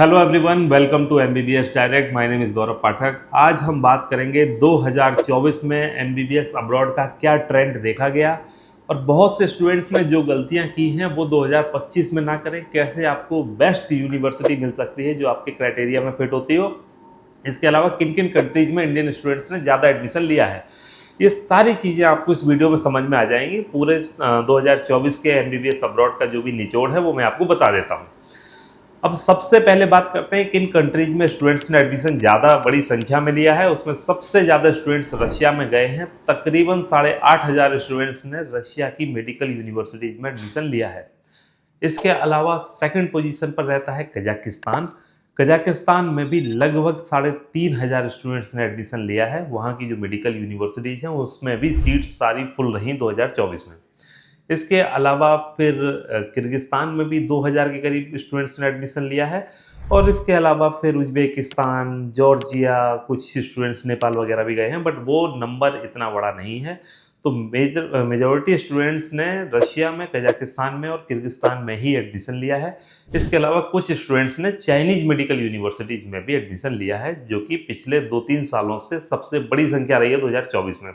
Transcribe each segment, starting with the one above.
Hello everyone, welcome to MBBS direct. My name is Gaurav Pathak. आज हम बात करेंगे 2024 में एमबीबीएस अब्रॉड का क्या ट्रेंड देखा गया और बहुत से स्टूडेंट्स ने जो गलतियां की हैं वो 2025 में ना करें। कैसे आपको बेस्ट यूनिवर्सिटी मिल सकती है जो आपके क्राइटेरिया में फिट होती हो। इसके अलावा किन किन कंट्रीज में इंडियन स्टूडेंट्स ने ज़्यादा एडमिशन लिया है, ये सारी चीज़ें आपको इस वीडियो में समझ में आ जाएंगी। पूरे 2024 के एमबीबीएस अब्रॉड का जो भी निचोड़ है वो मैं आपको बता देता हूँ। अब सबसे पहले बात करते हैं किन कंट्रीज में स्टूडेंट्स ने एडमिशन ज़्यादा बड़ी संख्या में लिया है। उसमें सबसे ज़्यादा स्टूडेंट्स रशिया में गए हैं। तकरीबन 8,500 स्टूडेंट्स ने रशिया की मेडिकल यूनिवर्सिटीज में एडमिशन लिया है। इसके अलावा सेकंड पोजीशन पर रहता है कजाकिस्तान। कजाकिस्तान में भी लगभग 3,500 स्टूडेंट्स ने एडमिशन लिया है। वहाँ की जो मेडिकल यूनिवर्सिटीज़ हैं उसमें भी सीट्स सारी फुल रहीं 2024 में। इसके अलावा फिर किर्गिस्तान में भी 2,000 के करीब स्टूडेंट्स ने एडमिशन लिया है। और इसके अलावा फिर उज्बेकिस्तान, जॉर्जिया, कुछ स्टूडेंट्स नेपाल वगैरह भी गए हैं, बट वो नंबर इतना बड़ा नहीं है। तो मेजॉरिटी स्टूडेंट्स ने रशिया में, कजाकिस्तान में और किर्गिस्तान में ही एडमिशन लिया है। इसके अलावा कुछ स्टूडेंट्स ने चाइनीज मेडिकल यूनिवर्सिटीज़ में भी एडमिशन लिया है, जो कि पिछले 2-3 सालों से सबसे बड़ी संख्या रही है 2024 में।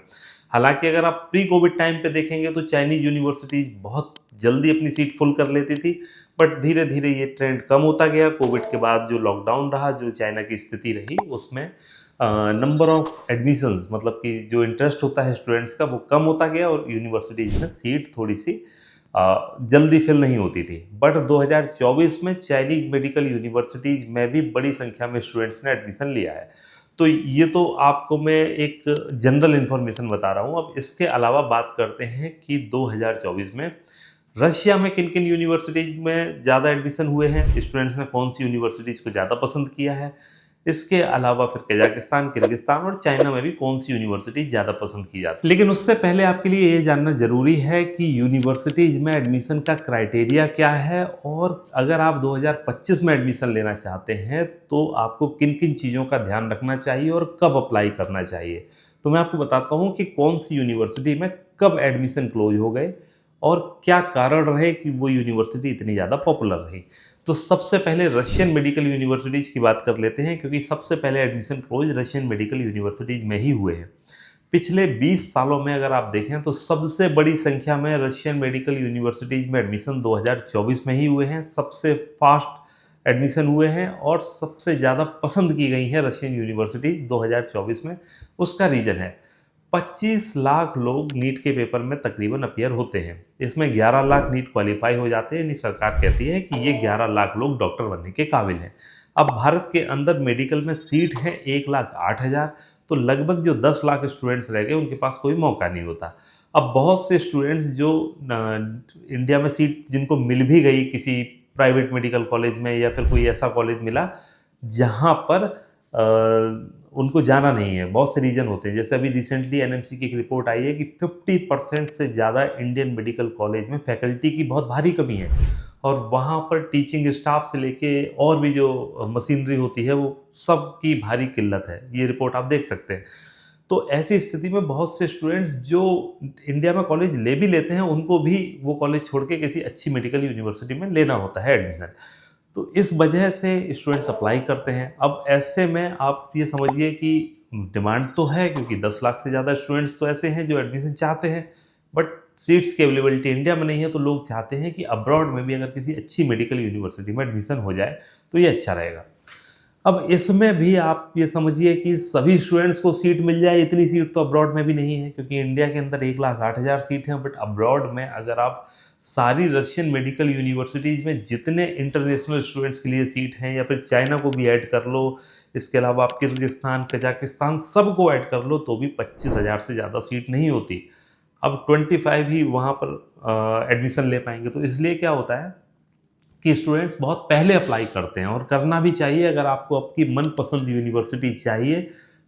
हालांकि अगर आप प्री कोविड टाइम पे देखेंगे तो चाइनीज यूनिवर्सिटीज़ बहुत जल्दी अपनी सीट फुल कर लेती थी, बट धीरे धीरे ये ट्रेंड कम होता गया। कोविड के बाद जो लॉकडाउन रहा, जो चाइना की स्थिति रही, उसमें नंबर ऑफ एडमिशन्स, मतलब कि जो इंटरेस्ट होता है स्टूडेंट्स का, वो कम होता गया और यूनिवर्सिटीज़ में सीट थोड़ी सी जल्दी फिल नहीं होती थी। बट 2024 में चाइनीज मेडिकल यूनिवर्सिटीज़ में भी बड़ी संख्या में स्टूडेंट्स ने एडमिशन लिया है। तो ये तो आपको मैं एक जनरल इन्फॉर्मेशन बता रहा हूँ। अब इसके अलावा बात करते हैं कि 2024 में रशिया में किन किन यूनिवर्सिटीज़ में ज़्यादा एडमिशन हुए हैं, स्टूडेंट्स ने कौन सी यूनिवर्सिटीज़ को ज़्यादा पसंद किया है। इसके अलावा फिर कजाकिस्तान, किर्गिस्तान और चाइना में भी कौन सी यूनिवर्सिटी ज़्यादा पसंद की जाती है। लेकिन उससे पहले आपके लिए ये जानना ज़रूरी है कि यूनिवर्सिटीज़ में एडमिशन का क्राइटेरिया क्या है, और अगर आप 2025 में एडमिशन लेना चाहते हैं तो आपको किन किन चीज़ों का ध्यान रखना चाहिए और कब अप्लाई करना चाहिए। तो मैं आपको बताता हूँ कि कौन सी यूनिवर्सिटी में कब एडमिशन क्लोज हो गए और क्या कारण रहे कि वो यूनिवर्सिटी इतनी ज़्यादा पॉपुलर रही। तो सबसे पहले रशियन मेडिकल यूनिवर्सिटीज़ की बात कर लेते हैं, क्योंकि सबसे पहले admission close Russian medical universities में ही हुए हैं। पिछले 20 सालों में अगर आप देखें तो सबसे बड़ी संख्या में रशियन मेडिकल यूनिवर्सिटीज़ में एडमिशन 2024 में ही हुए हैं। सबसे फास्ट एडमिशन हुए हैं और सबसे ज़्यादा पसंद की गई हैं रशियन यूनिवर्सिटीज़ 2024 में। उसका रीज़न है 25 लाख लोग नीट के पेपर में तकरीबन अपीयर होते हैं। इसमें 11 लाख नीट क्वालिफाई हो जाते हैं, यानी सरकार कहती है कि ये 11 लाख लोग डॉक्टर बनने के काबिल हैं। अब भारत के अंदर मेडिकल में सीट है 1,08,000, तो लगभग जो 10 लाख स्टूडेंट्स रह गए उनके पास कोई मौका नहीं होता। अब बहुत से स्टूडेंट्स जो इंडिया में सीट जिनको मिल भी गई किसी प्राइवेट मेडिकल कॉलेज में, या फिर कोई ऐसा कॉलेज मिला जहाँ पर उनको जाना नहीं है, बहुत से रीज़न होते हैं। जैसे अभी रिसेंटली एनएमसी की एक रिपोर्ट आई है कि 50% से ज़्यादा इंडियन मेडिकल कॉलेज में फैकल्टी की बहुत भारी कमी है, और वहाँ पर टीचिंग स्टाफ से लेके और भी जो मशीनरी होती है वो सब की भारी किल्लत है। ये रिपोर्ट आप देख सकते हैं। तो ऐसी स्थिति में बहुत से स्टूडेंट्स जो इंडिया में कॉलेज ले भी लेते हैं, उनको भी वो कॉलेज छोड़ के किसी अच्छी मेडिकल यूनिवर्सिटी में लेना होता है एडमिशन। तो इस वजह से स्टूडेंट्स अप्लाई करते हैं। अब ऐसे में आप ये समझिए कि डिमांड तो है, क्योंकि 10 लाख से ज़्यादा स्टूडेंट्स तो ऐसे हैं जो एडमिशन चाहते हैं, बट सीट्स की अवेलेबिलिटी इंडिया में नहीं है। तो लोग चाहते हैं कि अब्रॉड में भी अगर किसी अच्छी मेडिकल यूनिवर्सिटी में एडमिशन हो जाए तो ये अच्छा रहेगा। अब इसमें भी आप ये समझिए कि सभी स्टूडेंट्स को सीट मिल जाए, इतनी सीट तो अब्रॉड में भी नहीं है, क्योंकि इंडिया के अंदर 1,08,000 सीट हैं। बट अब्रॉड में अगर आप सारी रशियन मेडिकल यूनिवर्सिटीज़ में जितने इंटरनेशनल स्टूडेंट्स के लिए सीट हैं, या फिर चाइना को भी ऐड कर लो, इसके अलावा आप किर्गिस्तान, कजाकिस्तान सबको ऐड कर लो, तो भी 25,000 से ज़्यादा सीट नहीं होती। अब 25 ही वहाँ पर एडमिशन ले पाएंगे। तो इसलिए क्या होता है कि स्टूडेंट्स बहुत पहले अप्लाई करते हैं, और करना भी चाहिए। अगर आपको आपकी मनपसंद यूनिवर्सिटी चाहिए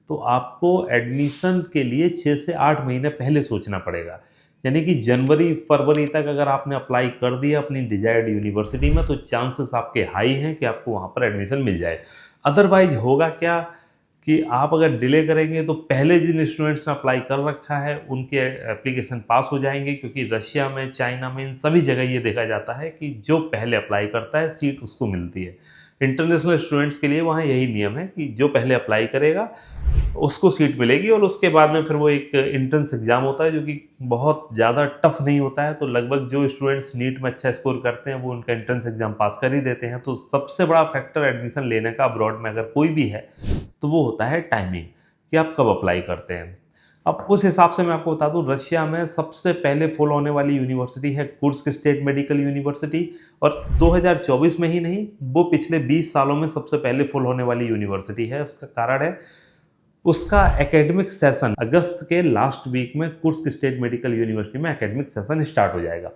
तो आपको एडमिशन के लिए 6 से 8 महीने पहले सोचना पड़ेगा। यानी कि जनवरी फरवरी तक अगर आपने अप्लाई कर दिया अपनी डिजायर्ड यूनिवर्सिटी में, तो चांसेस आपके हाई हैं कि आपको वहाँ पर एडमिशन मिल जाए। अदरवाइज होगा क्या कि आप अगर डिले करेंगे तो पहले जिन स्टूडेंट्स ने अप्लाई कर रखा है उनके एप्लीकेशन पास हो जाएंगे, क्योंकि रशिया में, चाइना में, इन सभी जगह ये देखा जाता है कि जो पहले अप्लाई करता है सीट उसको मिलती है। इंटरनेशनल स्टूडेंट्स के लिए वहाँ यही नियम है कि जो पहले अप्लाई करेगा उसको सीट मिलेगी, और उसके बाद में फिर वो एक एंट्रेंस एग्ज़ाम होता है जो कि बहुत ज़्यादा टफ नहीं होता है। तो लगभग जो स्टूडेंट्स नीट में अच्छा स्कोर करते हैं वो उनका एंट्रेंस एग्ज़ाम पास कर ही देते हैं। तो सबसे बड़ा फैक्टर एडमिशन लेने का अब्रॉड में अगर कोई भी है तो वो होता है टाइमिंग, कि आप कब अप्लाई करते हैं। अब उस हिसाब से मैं आपको बता दूं, रशिया में सबसे पहले फॉलो होने वाली यूनिवर्सिटी है कुर्स्क स्टेट मेडिकल यूनिवर्सिटी, और 2024 में ही नहीं, वो पिछले 20 सालों में सबसे पहले फॉलो होने वाली यूनिवर्सिटी है। उसका कारण है उसका एकेडमिक सेशन अगस्त के लास्ट वीक में कुर्स्क स्टेट मेडिकल यूनिवर्सिटी में एकेडमिक सेशन स्टार्ट हो जाएगा।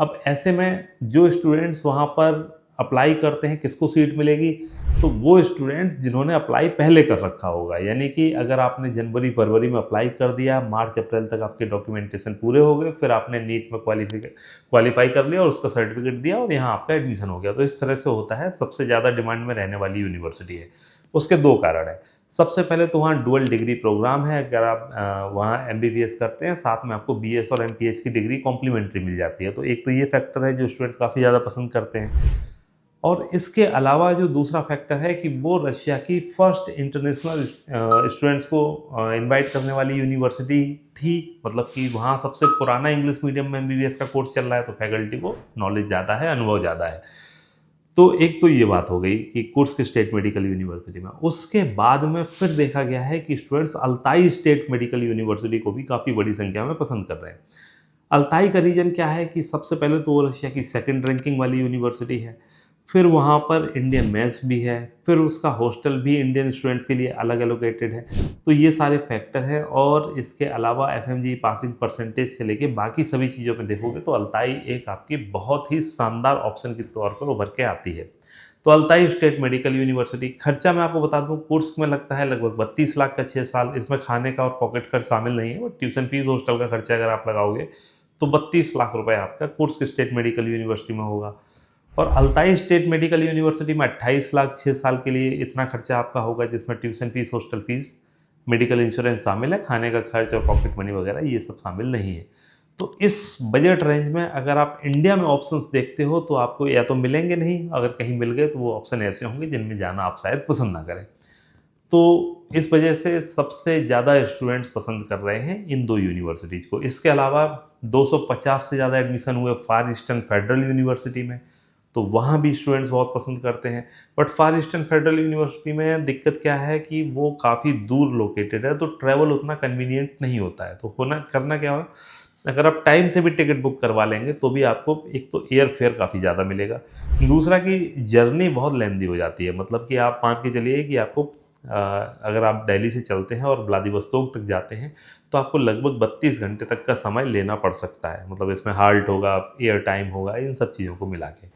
अब ऐसे में जो स्टूडेंट्स वहाँ पर अप्लाई करते हैं किसको सीट मिलेगी, तो वो स्टूडेंट्स जिन्होंने अप्लाई पहले कर रखा होगा। यानी कि अगर आपने जनवरी फरवरी में अप्लाई कर दिया, मार्च अप्रैल तक आपके डॉक्यूमेंटेशन पूरे हो गए, फिर आपने नीट में क्वालिफाई कर लिया और उसका सर्टिफिकेट दिया और यहाँ आपका एडमिशन हो गया। तो इस तरह से होता है, सबसे ज़्यादा डिमांड में रहने वाली यूनिवर्सिटी है। उसके दो कारण हैं। सबसे पहले तो वहाँ डुअल डिग्री प्रोग्राम है। अगर आप वहाँ एमबीबीएस करते हैं, साथ में आपको बीएस और एमपीएच की डिग्री कॉम्प्लीमेंट्री मिल जाती है। तो एक तो ये फैक्टर है जो स्टूडेंट्स काफ़ी ज़्यादा पसंद करते हैं। और इसके अलावा जो दूसरा फैक्टर है कि वो रशिया की फर्स्ट इंटरनेशनल स्टूडेंट्स को इनवाइट करने वाली यूनिवर्सिटी थी। मतलब कि वहाँ सबसे पुराना इंग्लिश मीडियम में एमबीबीएस का कोर्स चल रहा है, तो फैकल्टी को नॉलेज ज़्यादा है, अनुभव ज़्यादा है। तो एक तो ये बात हो गई कि कुर्स्क स्टेट मेडिकल यूनिवर्सिटी में। उसके बाद में फिर देखा गया है कि students Altai state medical university को भी काफ़ी बड़ी संख्या में पसंद कर रहे हैं। अल्ताई का रीजन क्या है कि सबसे पहले तो वो रशिया की सेकंड रैंकिंग वाली यूनिवर्सिटी है, फिर वहाँ पर इंडियन मेस भी है, फिर उसका हॉस्टल भी इंडियन स्टूडेंट्स के लिए अलग एलोकेटेड है। तो ये सारे फैक्टर हैं, और इसके अलावा एफएमजी पासिंग परसेंटेज से लेके बाकी सभी चीज़ों में देखोगे तो अल्ताई एक आपकी बहुत ही शानदार ऑप्शन के तौर पर उभर के आती है। तो अल्ताई स्टेट मेडिकल यूनिवर्सिटी, खर्चा मैं आपको बता दूं, कोर्स में लगता है लगभग 32 लाख का 6 साल। इसमें खाने का और पॉकेट खर्च शामिल नहीं है, और ट्यूशन फीस हॉस्टल का खर्चा अगर आप लगाओगे तो 32 लाख रुपए आपका कुर्स्क स्टेट मेडिकल यूनिवर्सिटी में होगा। और अल्ताई स्टेट मेडिकल यूनिवर्सिटी में 28 लाख 6 साल के लिए इतना खर्चा आपका होगा, जिसमें tuition fees, hostel fees, medical insurance शामिल है। खाने का खर्च और पॉकेट मनी वगैरह ये सब शामिल नहीं है। तो इस बजट रेंज में अगर आप इंडिया में ऑप्शंस देखते हो तो आपको या तो मिलेंगे नहीं, अगर कहीं मिल गए तो वो ऑप्शन ऐसे होंगे जिनमें जाना आप शायद पसंद ना करें। तो इस वजह से सबसे ज़्यादा स्टूडेंट्स पसंद कर रहे हैं इन दो यूनिवर्सिटीज़ को। इसके अलावा 250 से ज़्यादा एडमिशन हुए फार ईस्टर्न फेडरल यूनिवर्सिटी में, तो वहाँ भी स्टूडेंट्स बहुत पसंद करते हैं। But far eastern federal university में दिक्कत क्या है कि वो काफ़ी दूर लोकेटेड है, तो ट्रैवल उतना कन्वीनियंट नहीं होता है। तो करना क्या हो, अगर आप टाइम से भी टिकट बुक करवा लेंगे तो भी आपको एक तो एयर फेयर काफ़ी ज़्यादा मिलेगा, दूसरा कि जर्नी बहुत लेंदी हो जाती है। मतलब कि आप मान के चलिए कि आपको अगर आप दिल्ली से चलते हैं और व्लादिवोस्तोक तक जाते हैं तो आपको लगभग 32 घंटे तक का समय लेना पड़ सकता है। मतलब इसमें हाल्ट होगा, एयर टाइम होगा, इन सब चीज़ों को मिला के।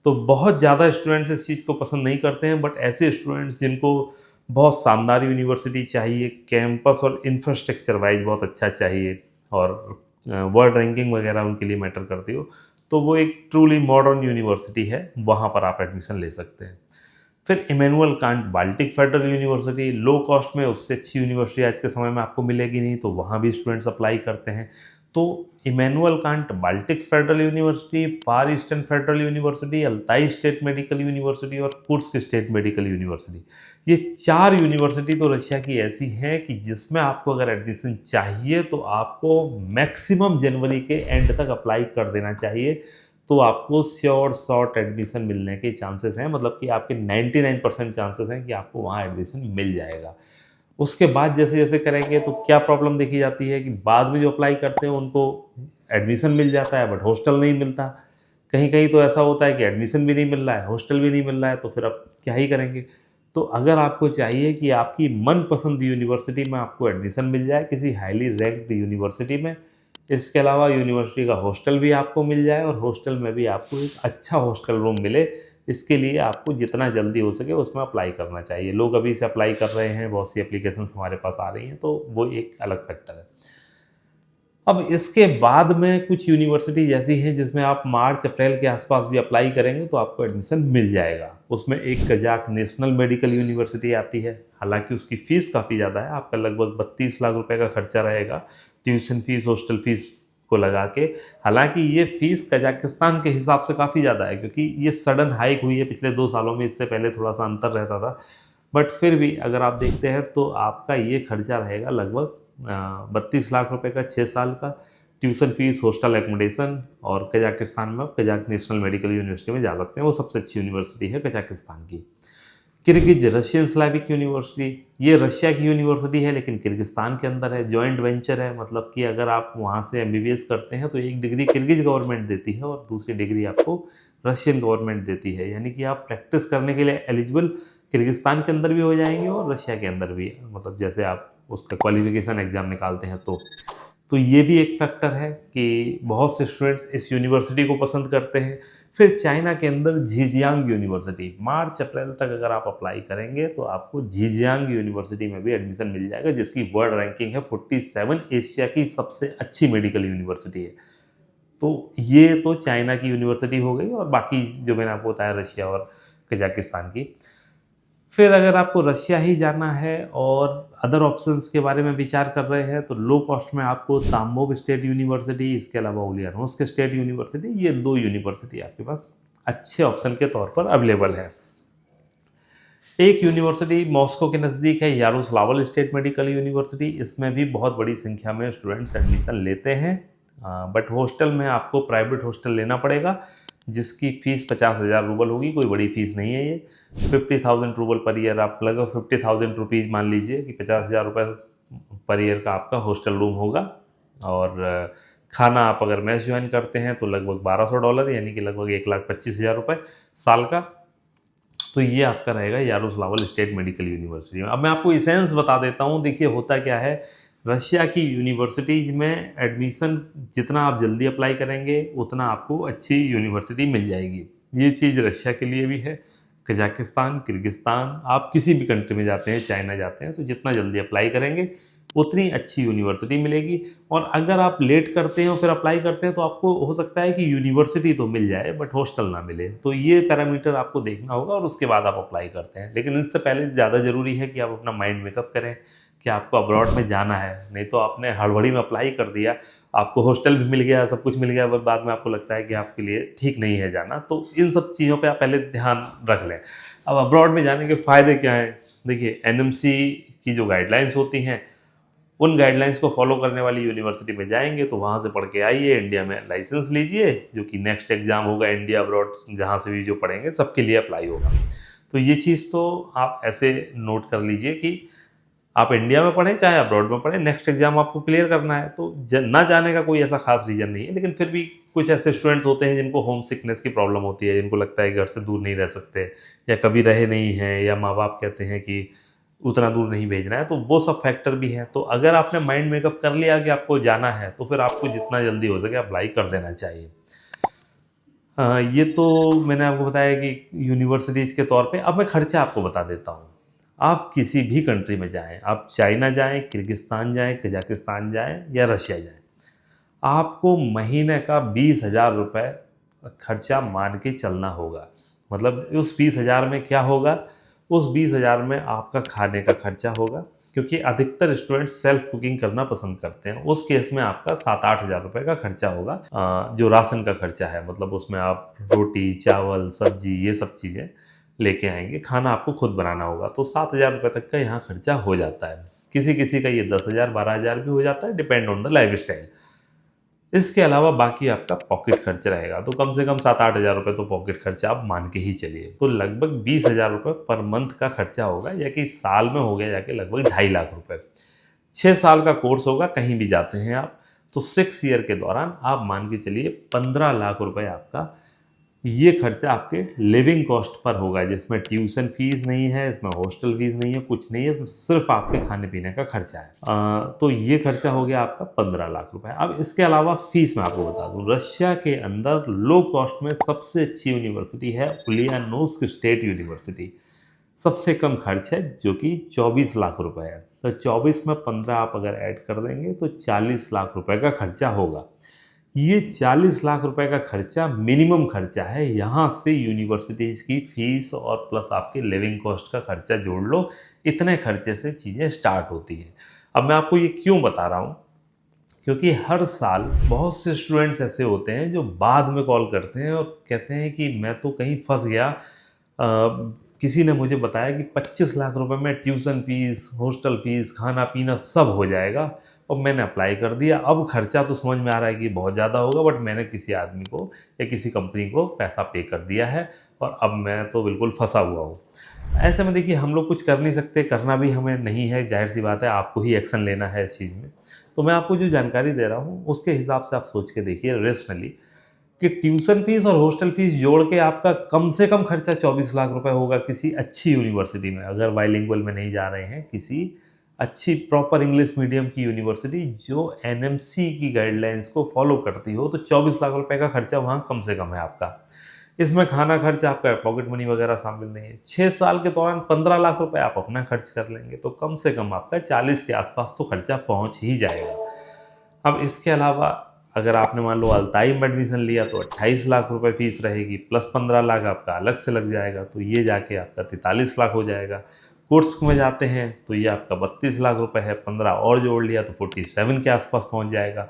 तो बहुत ज़्यादा स्टूडेंट्स इस चीज़ को पसंद नहीं करते हैं। बट ऐसे स्टूडेंट्स जिनको बहुत शानदार यूनिवर्सिटी चाहिए, कैंपस और इंफ्रास्ट्रक्चर वाइज बहुत अच्छा चाहिए, और वर्ल्ड रैंकिंग वगैरह उनके लिए मैटर करती हो, तो वो एक ट्रूली मॉडर्न यूनिवर्सिटी है, वहाँ पर आप एडमिशन ले सकते हैं। फिर Emmanuel Kant Baltic federal university, low cost में, उससे अच्छी यूनिवर्सिटी आज के समय में आपको मिलेगी नहीं, तो वहाँ भी स्टूडेंट्स अप्लाई करते हैं। तो Immanuel Kant Baltic federal university, far eastern federal university, Altai state medical university और कुर्स्क स्टेट मेडिकल यूनिवर्सिटी, ये 4 यूनिवर्सिटी तो रशिया की ऐसी हैं कि जिसमें आपको अगर एडमिशन चाहिए तो आपको मैक्सिमम जनवरी के एंड तक अप्लाई कर देना चाहिए। तो आपको श्योर शॉर्ट एडमिशन मिलने के चांसेस हैं। मतलब कि आपके 99% चांसेस हैं कि आपको वहाँ एडमिशन मिल जाएगा। उसके बाद जैसे जैसे करेंगे तो क्या प्रॉब्लम देखी जाती है कि बाद में जो अप्लाई करते हैं उनको एडमिशन मिल जाता है, बट हॉस्टल नहीं मिलता। कहीं कहीं तो ऐसा होता है कि एडमिशन भी नहीं मिल रहा है, हॉस्टल भी नहीं मिल रहा है, तो फिर आप क्या ही करेंगे। तो अगर आपको चाहिए कि आपकी मनपसंद यूनिवर्सिटी में आपको एडमिशन मिल जाए, किसी हाईली रैंक्ड यूनिवर्सिटी में, इसके अलावा यूनिवर्सिटी का हॉस्टल भी आपको मिल जाए और हॉस्टल में भी आपको एक अच्छा हॉस्टल रूम मिले, इसके लिए आपको जितना जल्दी हो सके उसमें अप्लाई करना चाहिए। लोग अभी से अप्लाई कर रहे हैं, बहुत सी एप्लीकेशंस हमारे पास आ रही हैं, तो वो एक अलग फैक्टर है। अब इसके बाद में कुछ यूनिवर्सिटी ऐसी हैं जिसमें आप मार्च अप्रैल के आसपास भी अप्लाई करेंगे तो आपको एडमिशन मिल जाएगा। उसमें एक कजाक नेशनल मेडिकल यूनिवर्सिटी आती है। हालांकि उसकी फ़ीस काफ़ी ज़्यादा है, आपका लगभग 32 लाख रुपए का खर्चा रहेगा। ट्यूशन फीस, हॉस्टल फीस को लगा के। हालांकि ये फ़ीस कजाकिस्तान के हिसाब से काफ़ी ज़्यादा है, क्योंकि ये सडन हाइक हुई है पिछले 2 सालों में, इससे पहले थोड़ा सा अंतर रहता था। बट फिर भी अगर आप देखते हैं तो आपका ये खर्चा रहेगा लगभग 32 लाख रुपए का 6 साल का, ट्यूशन फीस, हॉस्टल एकोमोडेशन। और कजाकिस्तान में आप कजाक नेशनल मेडिकल यूनिवर्सिटी में जा सकते हैं, वो सबसे अच्छी यूनिवर्सिटी है कजाकिस्तान की। किर्गिज रशियन स्लाविक यूनिवर्सिटी, ये रशिया की यूनिवर्सिटी है लेकिन किर्गिस्तान के अंदर है, जॉइंट वेंचर है। मतलब कि अगर आप वहाँ से एमबीबीएस करते हैं तो एक डिग्री किर्गिज गवर्नमेंट देती है और दूसरी डिग्री आपको रशियन गवर्नमेंट देती है। यानी कि आप प्रैक्टिस करने के लिए एलिजिबल किर्गिस्तान के अंदर भी हो जाएंगे और रशिया के अंदर भी, मतलब जैसे आप उसका क्वालिफिकेशन एग्ज़ाम निकालते हैं तो ये भी एक फैक्टर है कि बहुत से स्टूडेंट्स इस यूनिवर्सिटी को पसंद करते हैं। फिर चाइना के अंदर झीजियांग यूनिवर्सिटी, मार्च अप्रैल तक अगर आप अप्लाई करेंगे तो आपको झीजियांग यूनिवर्सिटी में भी एडमिशन मिल जाएगा, जिसकी वर्ल्ड रैंकिंग है 47, एशिया की सबसे अच्छी मेडिकल यूनिवर्सिटी है। तो ये तो चाइना की यूनिवर्सिटी हो गई, और बाकी जो मैंने आपको बताया रशिया और कजाकिस्तान की। फिर अगर आपको रशिया ही जाना है और अदर ऑप्शंस के बारे में विचार कर रहे हैं तो लो कॉस्ट में आपको ताम्बोव स्टेट यूनिवर्सिटी, इसके अलावा उलियानोव्स्क स्टेट यूनिवर्सिटी, ये 2 यूनिवर्सिटी आपके पास अच्छे ऑप्शन के तौर पर अवेलेबल है। एक यूनिवर्सिटी मॉस्को के नज़दीक है, यारोस्लावल स्टेट मेडिकल यूनिवर्सिटी। इसमें भी बहुत बड़ी संख्या में स्टूडेंट्स एडमिशन लेते हैं, बट हॉस्टल में आपको प्राइवेट हॉस्टल लेना पड़ेगा, जिसकी फ़ीस 50,000 रूबल होगी। कोई बड़ी फ़ीस नहीं है ये, 50,000 रूबल पर ईयर। आप लगभग 50,000 रुपीज़ मान लीजिए कि 50,000 रुपये पर ईयर का आपका हॉस्टल रूम होगा। और खाना आप अगर मेस ज्वाइन करते हैं तो लगभग $1,200, यानी कि लगभग 1,25,000 रुपये साल का। तो ये आपका रहेगा यारोस्लावल स्टेट मेडिकल यूनिवर्सिटी में। अब मैं आपको इसेंस बता देता हूँ। देखिए होता क्या है, रशिया की यूनिवर्सिटीज़ में एडमिशन जितना आप जल्दी अप्लाई करेंगे उतना आपको अच्छी यूनिवर्सिटी मिल जाएगी। ये चीज़ रशिया के लिए भी है, कजाकिस्तान, किर्गिस्तान, आप किसी भी कंट्री में जाते हैं, चाइना जाते हैं, तो जितना जल्दी अप्लाई करेंगे उतनी अच्छी यूनिवर्सिटी मिलेगी। और अगर आप लेट करते हैं और फिर अप्लाई करते हैं तो आपको हो सकता है कि यूनिवर्सिटी तो मिल जाए बट हॉस्टल ना मिले। तो ये पैरामीटर आपको देखना होगा और उसके बाद आप अप्लाई करते हैं। लेकिन इससे पहले ज़्यादा ज़रूरी है कि आप अपना माइंड मेकअप करें कि आपको अब्रॉड में जाना है। नहीं तो आपने हड़बड़ी में अप्लाई कर दिया, आपको हॉस्टल भी मिल गया, सब कुछ मिल गया, बट बाद में आपको लगता है कि आपके लिए ठीक नहीं है जाना। तो इन सब चीज़ों पे आप पहले ध्यान रख लें। अब अब्रॉड में जाने के फ़ायदे क्या हैं? देखिए, एनएमसी की जो गाइडलाइंस होती हैं, उन गाइडलाइंस को फॉलो करने वाली यूनिवर्सिटी में जाएंगे तो वहाँ से पढ़ के आइए, इंडिया में लाइसेंस लीजिए, जो कि नेक्स्ट एग्ज़ाम होगा इंडिया अब्रॉड, जहाँ से भी जो पढ़ेंगे सबके लिए अप्लाई होगा। तो ये चीज़ तो आप ऐसे नोट कर लीजिए कि आप इंडिया में पढ़ें चाहे अब्रॉड में पढ़ें, नेक्स्ट एग्जाम आपको क्लियर करना है। तो ना जाने का कोई ऐसा खास रीज़न नहीं है, लेकिन फिर भी कुछ ऐसे स्टूडेंट्स होते हैं जिनको होम सिकनेस की प्रॉब्लम होती है, जिनको लगता है घर से दूर नहीं रह सकते, या कभी रहे नहीं हैं, या माँ बाप कहते हैं कि उतना दूर नहीं भेजना है, तो वो सब फैक्टर भी है। तो अगर आपने माइंड मेकअप कर लिया कि आपको जाना है तो फिर आपको जितना जल्दी हो सके अप्लाई कर देना चाहिए। ये तो मैंने आपको बताया कि यूनिवर्सिटीज़ के तौर पे। अब मैं खर्चा आपको बता देता हूँ। आप किसी भी कंट्री में जाएँ, आप चाइना जाएँ, किर्गिस्तान जाएँ, कजाकिस्तान जाएँ या रशिया जाएँ, आपको महीने का 20,000 रुपये खर्चा मान के चलना होगा। मतलब उस 20,000 में क्या होगा? उस 20,000 में आपका खाने का खर्चा होगा, क्योंकि अधिकतर स्टूडेंट सेल्फ कुकिंग करना पसंद करते हैं। उस केस में आपका 7-8 हज़ार रुपये का खर्चा होगा, जो राशन का खर्चा है। मतलब उसमें आप रोटी, चावल, सब्जी, ये सब चीज़ें लेके आएंगे, खाना आपको खुद बनाना होगा। तो 7,000 रुपये तक का यहाँ खर्चा हो जाता है। किसी किसी का ये 10,000, 12,000 भी हो जाता है, depend on the life style. इसके अलावा बाकी आपका पॉकेट खर्च रहेगा, तो कम से कम 7-8 हज़ार रुपये तो पॉकेट खर्चा आप मान के ही चलिए। तो लगभग 20,000 रुपये पर मंथ का खर्चा होगा, या कि साल में हो गया जाके लगभग 2.5 लाख रुपये। 6 साल का कोर्स होगा, कहीं भी जाते हैं आप तो 6 ईयर के दौरान आप मान के चलिए 15 लाख रुपये आपका ये खर्चा आपके लिविंग कॉस्ट पर होगा, जिसमें ट्यूशन फीस नहीं है, इसमें हॉस्टल फीस नहीं है, कुछ नहीं है, इसमें सिर्फ आपके खाने पीने का खर्चा है। तो ये खर्चा हो गया आपका 15 लाख रुपए। अब इसके अलावा फीस मैं आपको बता दूं, रशिया के अंदर लो कॉस्ट में सबसे अच्छी यूनिवर्सिटी है उलियानोव्स्क स्टेट यूनिवर्सिटी। सबसे कम खर्च है, जो कि 24 लाख रुपए है। तो 24 में 15 आप अगर ऐड कर देंगे तो 40 लाख रुपए का खर्चा होगा। ये 40 लाख रुपए का खर्चा मिनिमम खर्चा है। यहाँ से यूनिवर्सिटीज़ की फ़ीस और प्लस आपके लिविंग कॉस्ट का खर्चा जोड़ लो, इतने खर्चे से चीज़ें स्टार्ट होती हैं। अब मैं आपको ये क्यों बता रहा हूँ, क्योंकि हर साल बहुत से स्टूडेंट्स ऐसे होते हैं जो बाद में कॉल करते हैं और कहते हैं कि मैं तो कहीं फंस गया, किसी ने मुझे बताया कि 25 लाख रुपए में ट्यूशन फीस, हॉस्टल फीस, खाना पीना सब हो जाएगा और मैंने अप्लाई कर दिया। अब खर्चा तो समझ में आ रहा है कि बहुत ज़्यादा होगा, बट मैंने किसी आदमी को या किसी कंपनी को पैसा पे कर दिया है और अब मैं तो बिल्कुल फंसा हुआ हूँ। ऐसे में देखिए हम लोग कुछ कर नहीं सकते, करना भी हमें नहीं है, जाहिर सी बात है, आपको ही एक्शन लेना है इस चीज़ में। तो मैं आपको जो जानकारी दे रहा हूँ उसके हिसाब से आप सोच के देखिए रेशनली कि ट्यूशन फीस और हॉस्टल फीस जोड़ के आपका कम से कम खर्चा 24 लाख रुपए होगा किसी अच्छी यूनिवर्सिटी में, अगर बाइलिंगुअल में नहीं जा रहे हैं, किसी अच्छी प्रॉपर इंग्लिश मीडियम की यूनिवर्सिटी जो एनएमसी की गाइडलाइंस को फॉलो करती हो, तो 24 लाख रुपए का खर्चा वहाँ कम से कम है आपका। इसमें खाना खर्च, आपका पॉकेट मनी वगैरह शामिल नहीं है। 6 साल के दौरान 15 लाख रुपए आप अपना खर्च कर लेंगे तो कम से कम आपका 40 के आसपास तो खर्चा पहुंच ही जाएगा। अब इसके अलावा अगर आपने मान लो अल्ताई में एडमिशन लिया तो 28 लाख रुपए फीस रहेगी, प्लस 15 लाख आपका अलग से लग जाएगा, तो ये जाके आपका 43 लाख हो जाएगा। कोर्स में जाते हैं तो ये आपका 32 लाख रुपए है, 15 और जोड़ लिया तो 47 के आसपास पहुंच जाएगा।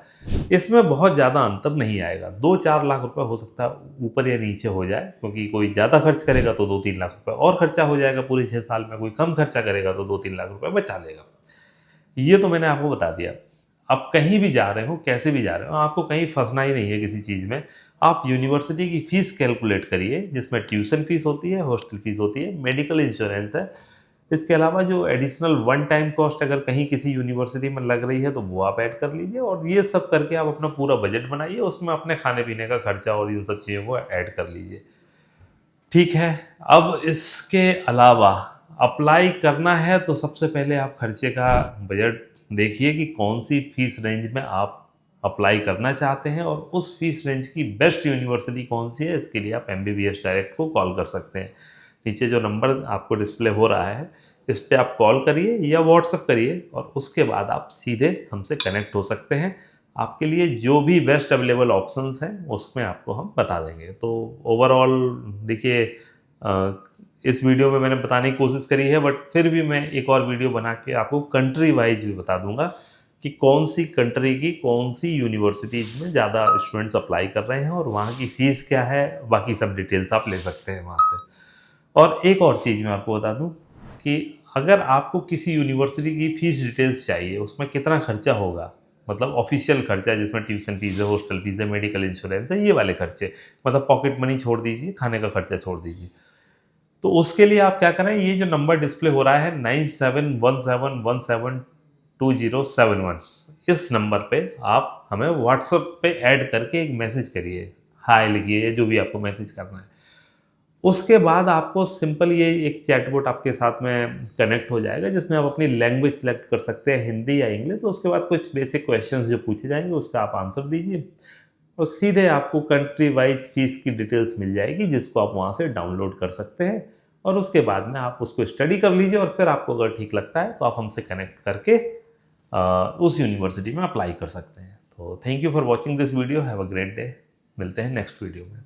इसमें बहुत ज़्यादा अंतर नहीं आएगा, 2-4 लाख रुपए हो सकता है ऊपर या नीचे हो जाए, क्योंकि कोई ज़्यादा खर्च करेगा तो 2-3 लाख रुपए और खर्चा हो जाएगा पूरे 6 साल में, कोई कम खर्चा करेगा तो 2-3 लाख रुपए बचा लेगा। ये तो मैंने आपको बता दिया। आप कहीं भी जा रहे हो, कैसे भी जा रहे हो, आपको कहीं फंसना ही नहीं है किसी चीज़ में। आप यूनिवर्सिटी की फ़ीस कैलकुलेट करिए, जिसमें ट्यूशन फ़ीस होती है, हॉस्टल फ़ीस होती है, मेडिकल इंश्योरेंस है। इसके अलावा जो एडिशनल वन टाइम कॉस्ट अगर कहीं किसी यूनिवर्सिटी में लग रही है तो वो आप ऐड कर लीजिए, और ये सब करके आप अपना पूरा बजट बनाइए, उसमें अपने खाने पीने का खर्चा और इन सब चीज़ों को ऐड कर लीजिए। ठीक है, अब इसके अलावा अप्लाई करना है तो सबसे पहले आप खर्चे का बजट देखिए कि कौन सी फीस रेंज में आप अप्लाई करना चाहते हैं और उस फीस रेंज की बेस्ट यूनिवर्सिटी कौन सी है। इसके लिए आप MBBS डायरेक्ट को कॉल कर सकते हैं। नीचे जो नंबर आपको डिस्प्ले हो रहा है इस पर आप कॉल करिए या व्हाट्सअप करिए और उसके बाद आप सीधे हमसे कनेक्ट हो सकते हैं। आपके लिए जो भी बेस्ट अवेलेबल ऑप्शंस हैं उसमें आपको हम बता देंगे। तो ओवरऑल देखिए, इस वीडियो में मैंने बताने की कोशिश करी है, बट फिर भी मैं एक और वीडियो बना के आपको कंट्री वाइज भी बता दूंगा कि कौन सी कंट्री की कौन सी यूनिवर्सिटीज़ में ज़्यादा स्टूडेंट्स अप्लाई कर रहे हैं और वहाँ की फ़ीस क्या है, बाकी सब डिटेल्स आप ले सकते हैं वहाँ से। और एक और चीज़ मैं आपको बता दूं कि अगर आपको किसी यूनिवर्सिटी की फ़ीस डिटेल्स चाहिए, उसमें कितना खर्चा होगा, मतलब ऑफिशियल खर्चा जिसमें ट्यूशन फीस है, हॉस्टल फीस है, मेडिकल इंश्योरेंस है, ये वाले खर्चे, मतलब पॉकेट मनी छोड़ दीजिए, खाने का खर्चा छोड़ दीजिए, तो उसके लिए आप क्या करें, ये जो नंबर डिस्प्ले हो रहा है 9717172071, इस नंबर पे आप हमें व्हाट्सएप पे ऐड करके एक मैसेज करिए, हाय लिखिए, जो भी आपको मैसेज करना है। उसके बाद आपको सिंपल ये एक चैटबॉट आपके साथ में कनेक्ट हो जाएगा जिसमें आप अपनी लैंग्वेज सेलेक्ट कर सकते हैं, हिंदी या इंग्लिश। उसके बाद कुछ बेसिक क्वेश्चंस जो पूछे जाएंगे उसका आप आंसर दीजिए और सीधे आपको कंट्री वाइज फीस की डिटेल्स मिल जाएगी, जिसको आप वहाँ से डाउनलोड कर सकते हैं और उसके बाद में आप उसको स्टडी कर लीजिए और फिर आपको अगर ठीक लगता है तो आप हमसे कनेक्ट करके उस यूनिवर्सिटी में अप्लाई कर सकते हैं। तो thank you for watching this video, have a great day, मिलते हैं नेक्स्ट वीडियो में।